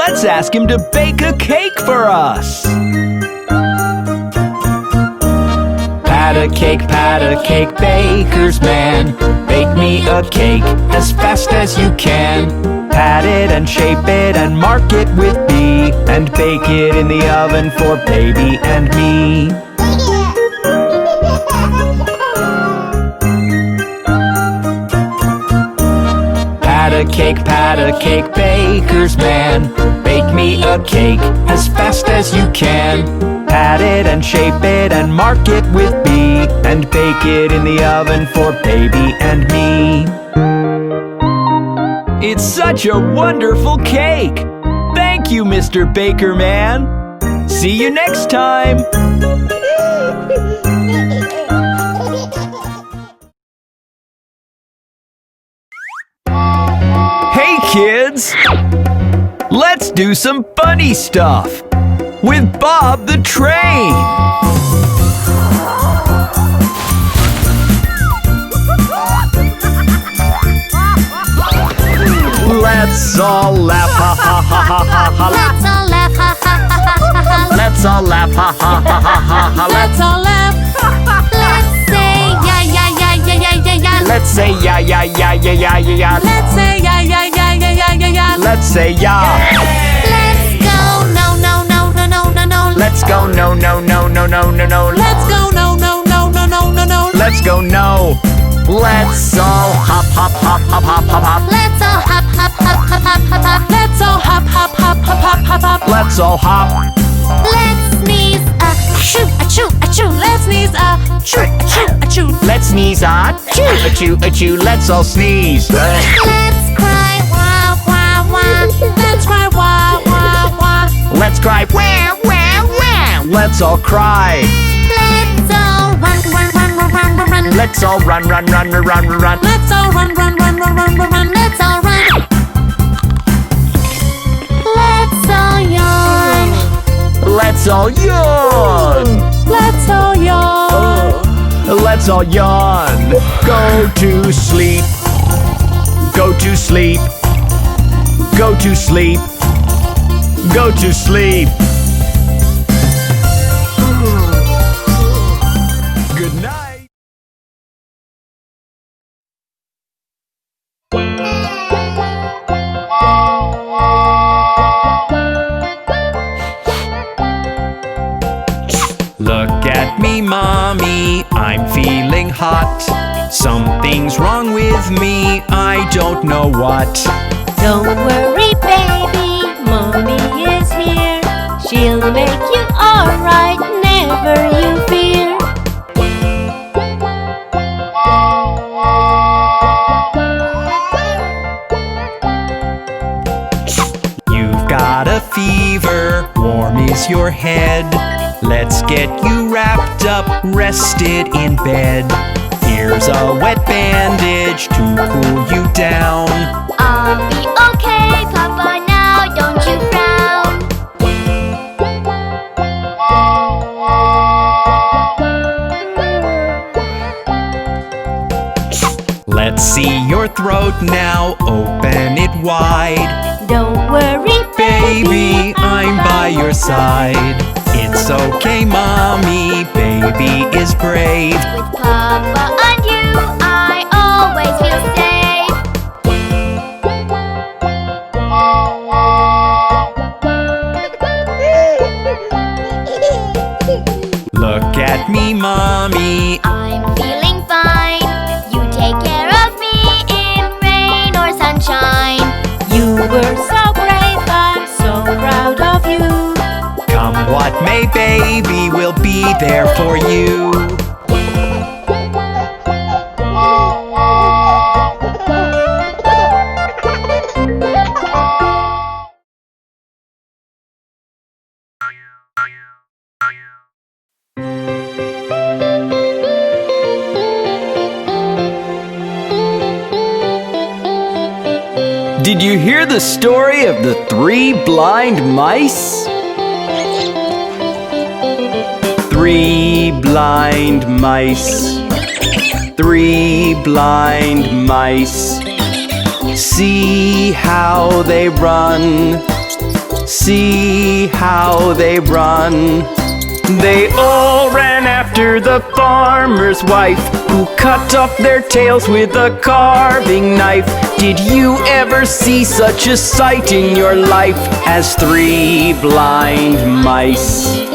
Let's ask him to bake a cake for us. Pat a cake, baker's man. Bake me a cake as fast as you can. Pat it and shape it and mark it with B, and bake it in the oven for baby and me. Pat a cake, baker's man. Bake me a cake as fast as you can. Pat it and shape it and mark it with B, and bake it in the oven for baby and me. It's such a wonderful cake! Thank you, Mr. Baker Man! See you next time! Hey kids! Let's do some funny stuff with Bob the Train! Let's all laugh, ha ha ha ha ha ha. Let's all laugh, ha ha ha ha ha ha. Let's all laugh, ha ha ha ha ha ha. Let's all laugh. Let's say ya ya ya ya ya ya ya. Let's say ya ya ya ya ya ya ya. Let's say ya ya ya ya ya ya ya. Let's say ya. Let's go no no no no no no no. Let's go no no no no no no no. Let's go no no no no no no no. Let's go no. Let's all hop hop hop hop hop hop hop. Let's all hop hop hop hop hop hop hop. Let's all hop hop hop hop hop hop hop. Let's all hop. Let's sneeze achoo achoo achoo. Let's sneeze achoo achoo achoo. Let's sneeze achoo achoo achoo. Let's all sneeze. Let's cry wah wah wah. Let's cry wah wah wah. Let's cry wah wah wah. Let's all cry. Let's all run run run run run run run. Let's all run run run run run run. Let's all run run run run run run run. Let's all run. Let's all yawn. Let's all yawn. Let's all yawn. Let's all yawn. Go to sleep. Go to sleep. Go to sleep. Go to sleep. Good night. Look at me, Mommy, I'm feeling hot. Something's wrong with me, I don't know what. Don't worry, baby, Mommy is here. She'll make you alright, never you fear. You've got a fever, warm is your head. Let's get you wrapped up, rested in bed. Here's a wet bandage to cool you down. I'll be okay, Papa, now don't you frown. Let's see your throat now, open it wide. Don't worry, Baby, I'm by your side. It's okay, Mommy, baby is brave. with Papa and you, I always feel safe. Look at me, Mommy, I'm feeling fine. You take care of me in rain or sunshine. You were so brave, I'm so proud of you. come what may, baby, we'll be there for you. Did you hear the story of the 3 blind mice? 3 blind mice, 3 blind mice. See how they run, see how they run. They all ran after the farmer's wife, who cut off their tails with a carving knife. Did you ever see such a sight in your life as 3 blind mice?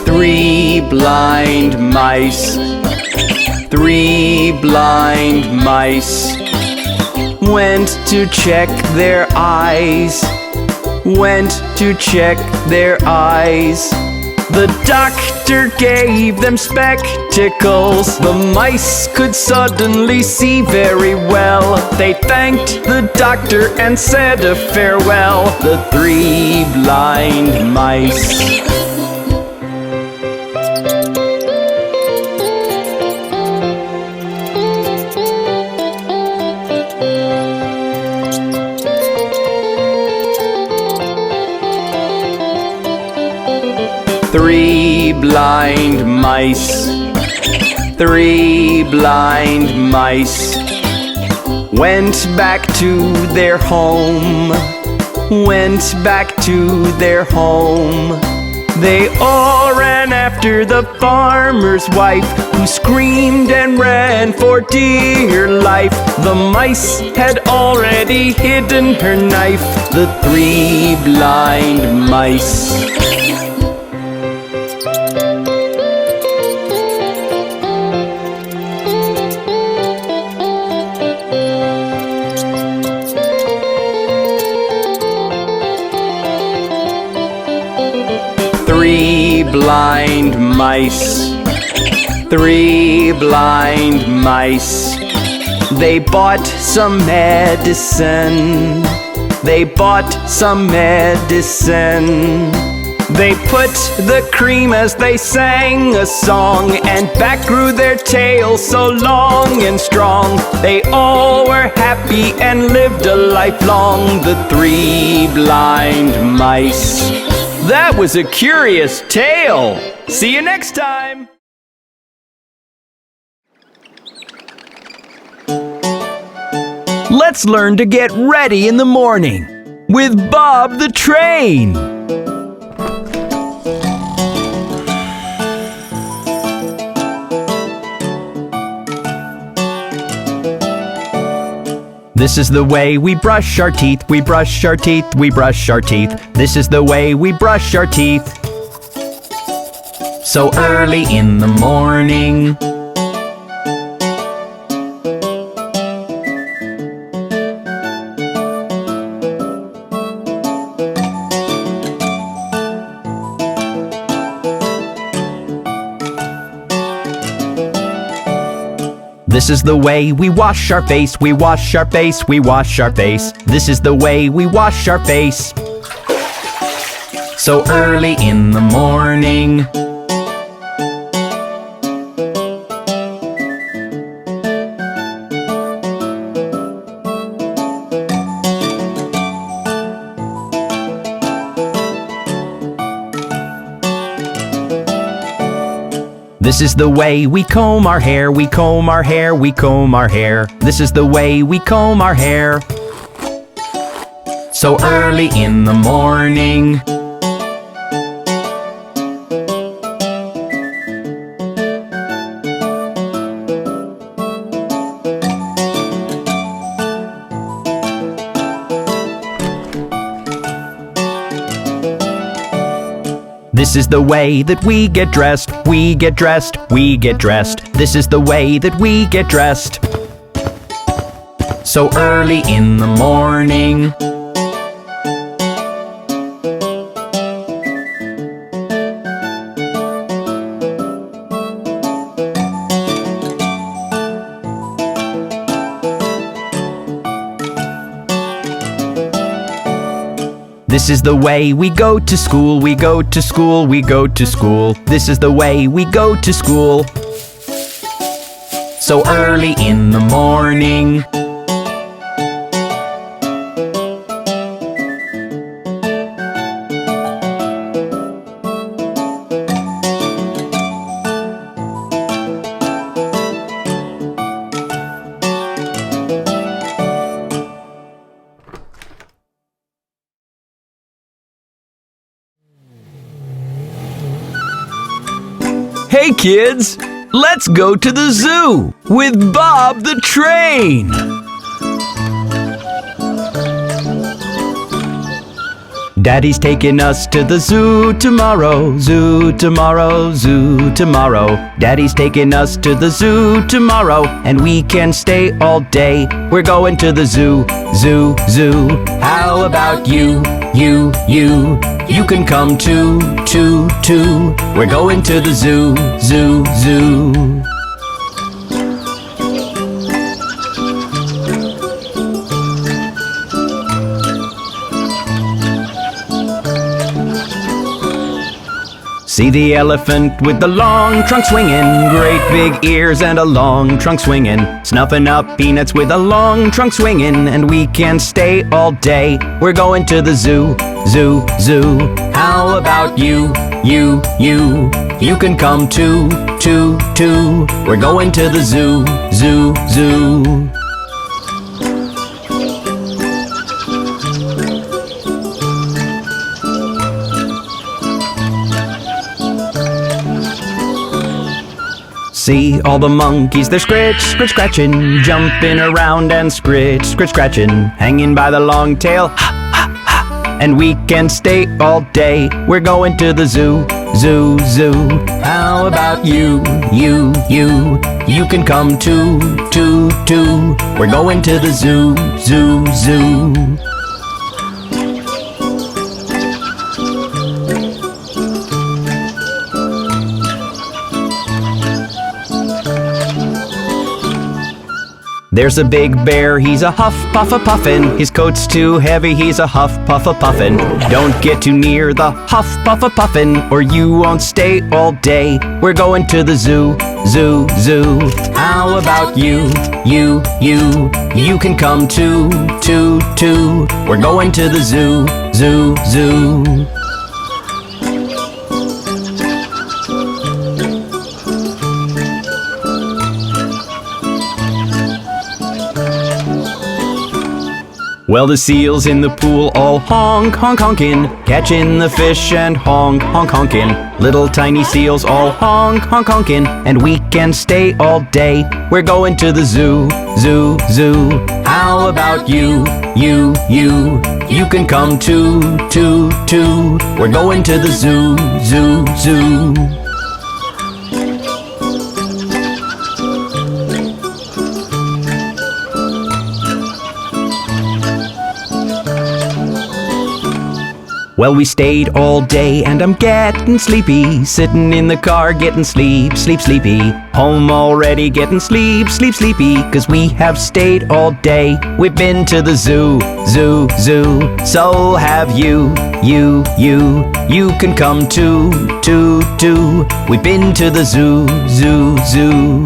Three blind mice, 3 blind mice, went to check their eyes, went to check their eyes. The doctor gave them spectacles. The mice could suddenly see very well. They thanked the doctor and said a farewell. The 3 blind mice. Three blind mice, 3 blind mice, went back to their home, went back to their home. They all ran after the farmer's wife, who screamed and ran for dear life. The mice had already hidden her knife. The 3 blind mice. Three blind mice, 3 blind mice. They bought some medicine, they bought some medicine. They put the cream as they sang a song, and back grew their tails so long and strong. They all were happy and lived a life long, the 3 blind mice. That was a curious tale. See you next time. Let's learn to get ready in the morning with Bob the Train. This is the way we brush our teeth, we brush our teeth, we brush our teeth. This is the way we brush our teeth. So early in the morning. This is the way we wash our face, we wash our face, we wash our face. This is the way we wash our face. So early in the morning. This is the way we comb our hair, we comb our hair, we comb our hair. This is the way we comb our hair. So early in the morning. This is the way that we get dressed, we get dressed, we get dressed. This is the way that we get dressed. So early in the morning. This is the way we go to school, we go to school, we go to school. This is the way we go to school. So early in the morning. Hey kids, let's go to the zoo with Bob the train. Daddy's taking us to the zoo tomorrow, zoo tomorrow, zoo tomorrow. Daddy's taking us to the zoo tomorrow, and we can stay all day. We're going to the zoo, zoo, zoo. How about you, you, you? You can come too, too, too. We're going to the zoo, zoo, zoo. See the elephant with the long trunk swinging, great big ears and a long trunk swinging, snuffing up peanuts with a long trunk swinging, and we can stay all day. We're going to the zoo, zoo, zoo. How about you, you, you? You can come too, too, too. We're going to the zoo, zoo, zoo. See all the monkeys, they're scritch, scritch, scratching, jumping around and scritch, scritch, scratching, hanging by the long tail, ha, ha, ha, and we can stay all day. We're going to the zoo, zoo, zoo. How about you, you, you? You can come too, too, too. We're going to the zoo, zoo, zoo. There's a big bear, he's a huff, puff, a puffin'. His coat's too heavy, he's a huff, puff, a puffin'. Don't get too near the huff, puff, a puffin', or you won't stay all day. We're going to the zoo, zoo, zoo. How about you, you, you? You can come too, too, too. We're going to the zoo, zoo, zoo. Well, the seals in the pool all honk, honk, honkin', catching the fish and honk, honk, honkin'. Little tiny seals all honk, honk, honkin', and we can stay all day. We're going to the zoo, zoo, zoo. How about you, you, you? You can come too, too, too. We're going to the zoo, zoo, zoo. Well, we stayed all day and I'm getting sleepy, sitting in the car getting sleep, sleep, sleepy. Home already getting sleep, sleep, sleepy, 'cause we have stayed all day. We've been to the zoo, zoo, zoo. So have you, you, you. You can come too, too, too. We've been to the zoo, zoo, zoo.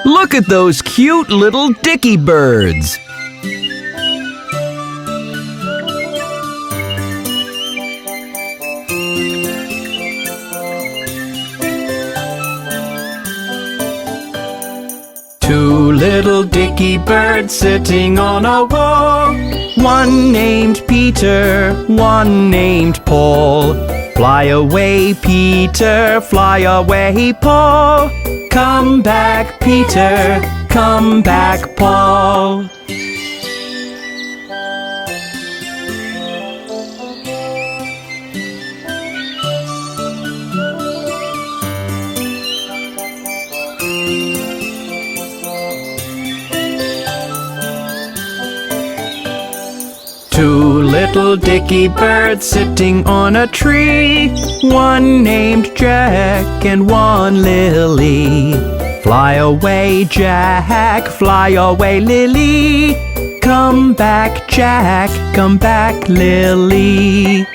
Look at those cute little dicky birds. Two little dicky birds sitting on a wall. One named Peter, one named Paul. Fly away, Peter, fly away, Paul. Come back, Peter, come back, Paul. Two little dicky birds sitting on a tree. One named Jack and one Lily. Fly away, Jack, fly away, Lily. Come back, Jack, come back, Lily.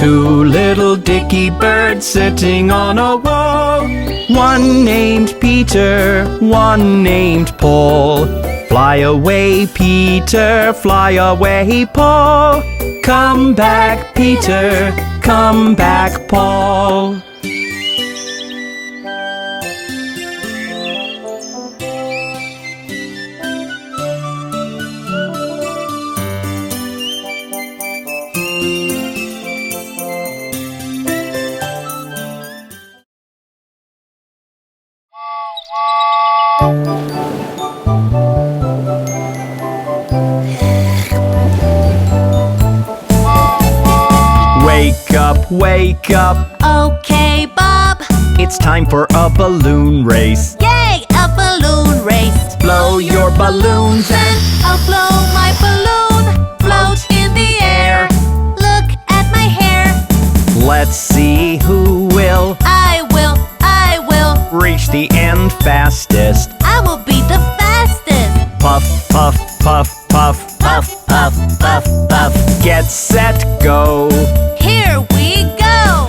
Two little dicky birds sitting on a wall. One named Peter, one named Paul. Fly away, Peter, fly away, Paul. Come back, Peter, come back, Paul. Wake up, wake up. Okay, Bob. It's time for a balloon race. Yay, a balloon race. Blow your balloons and I'll blow my balloon. Float in the air. Look at my hair. let's see who will I will reach the end fastest. I will be the fastest. Puff, puff, puff, puff, puff, puff, puff, puff. Get set, go. Here we go.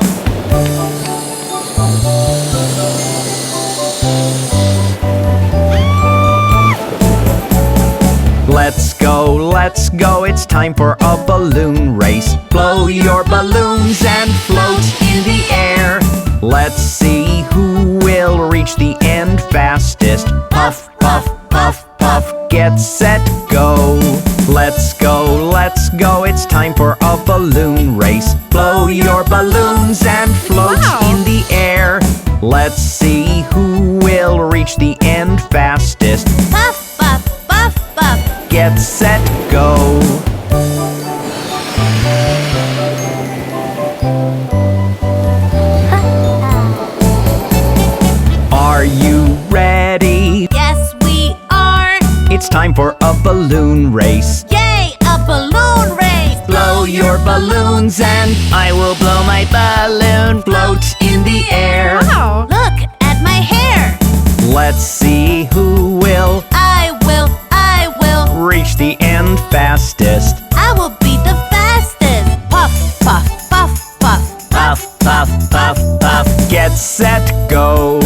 Let's go, it's time for a balloon race. Blow your balloons and float in the air. Let's see who will reach the end fastest. Puff, puff, puff, puff, get set, go. Let's go, it's time for a balloon race. Blow your balloons and float in the air. Let's see who will reach the end fastest. Puff, puff, puff, puff. Get set, go. Are you ready? Yes, we are. It's time for a balloon race. Yay, a balloon race. Blow your balloons and I will blow my balloon. Float in the air. Wow. Look at my hair. Let's see who will reach the end fastest. I will be the fastest. Puff, puff, puff, puff. Puff, puff, puff, puff. Get set, go.